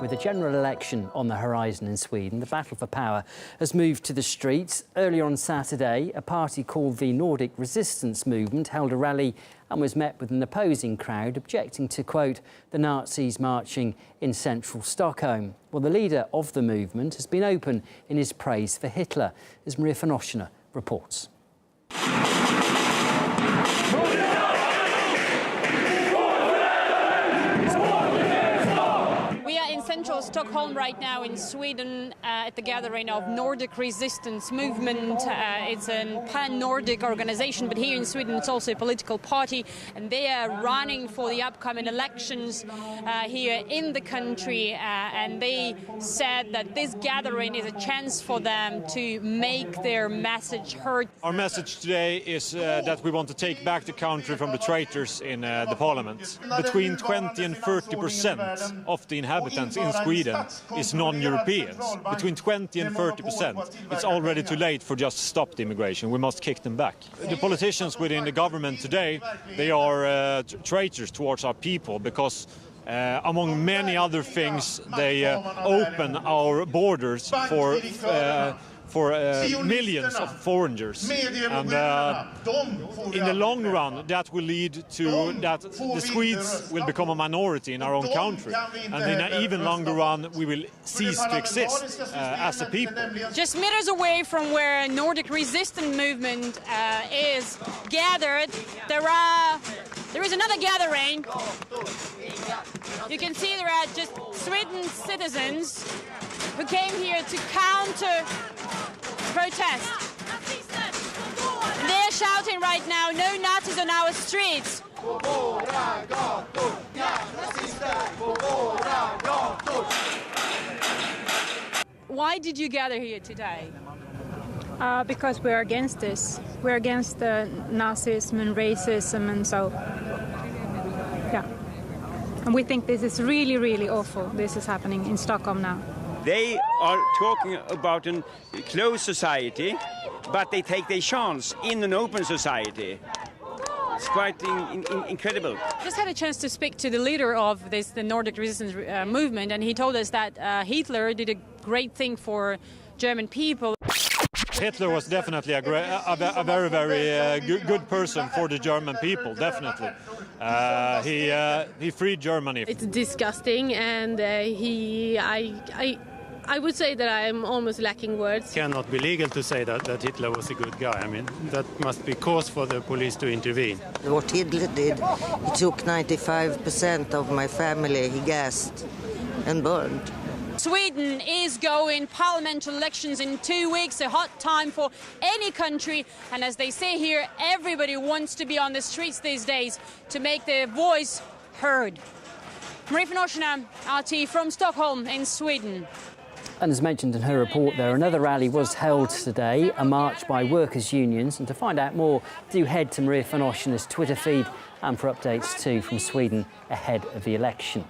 With a general election on the horizon in Sweden, the battle for power has moved to the streets. Earlier on Saturday, a party called the Nordic Resistance Movement held a rally and was met with an opposing crowd objecting to, quote, the Nazis marching in central Stockholm. Well, the leader of the movement has been open in his praise for Hitler, as Maria van Oschena reports. Central Stockholm right now in Sweden at the gathering of Nordic Resistance Movement. It's a pan-Nordic organization, but here in Sweden it's also a political party, and they are running for the upcoming elections here in the country, and they said that this gathering is a chance for them to make their message heard. Our message today is that we want to take back the country from the traitors in the parliament. Between 20 and 30% of the inhabitants in Sweden is non-Europeans. Between 20 and 30%. It's already too late for just to stop the immigration. We must kick them back. The politicians within the government today, they are traitors towards our people because among many other things, they open our borders for millions of foreigners. And in the long run, that will lead to that the Swedes will become a minority in our own country. And in an even longer run, we will cease to exist as a people. Just meters away from where Nordic Resistance Movement is gathered, there is another gathering. You can see there are just Sweden citizens who came here to counter protest. They're shouting right now, no Nazis on our streets. Why did you gather here today? Because we're against this. We're against the Nazism and racism, and so, yeah. And we think this is really, really awful. This is happening in Stockholm now. They are talking about a closed society, but they take their chance in an open society. It's quite incredible. Just had a chance to speak to the leader of the Nordic Resistance Movement, and he told us that Hitler did a great thing for German people. Hitler was definitely a very, very good person for the German people, definitely. He freed Germany. It's disgusting, and I would say that I am almost lacking words. It cannot be legal to say that Hitler was a good guy. I mean, that must be cause for the police to intervene. What Hitler did, he took 95% of my family, he gassed and burned. Sweden is going parliamentary elections in 2 weeks, a hot time for any country. And as they say here, everybody wants to be on the streets these days to make their voice heard. Maria van Oschena, RT from Stockholm in Sweden. And as mentioned in her report there, another rally was held today, a march by workers' unions. And to find out more, do head to Maria van Oschena's Twitter feed and for updates too from Sweden ahead of the election.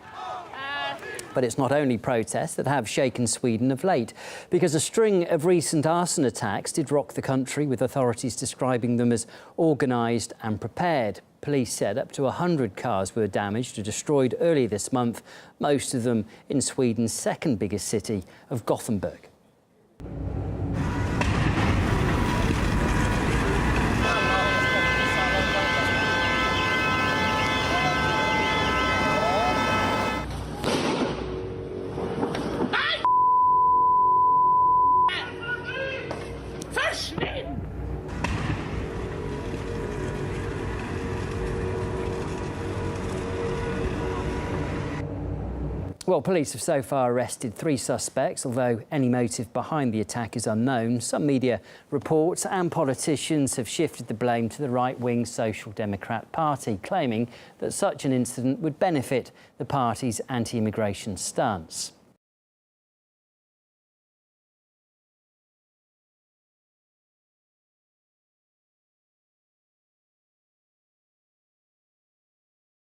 But it's not only protests that have shaken Sweden of late, because a string of recent arson attacks did rock the country, with authorities describing them as organised and prepared. Police said up to 100 cars were damaged or destroyed early this month, most of them in Sweden's second biggest city of Gothenburg. Well, police have so far arrested 3 suspects, although any motive behind the attack is unknown. Some media reports and politicians have shifted the blame to the right-wing Social Democrat Party, claiming that such an incident would benefit the party's anti-immigration stance.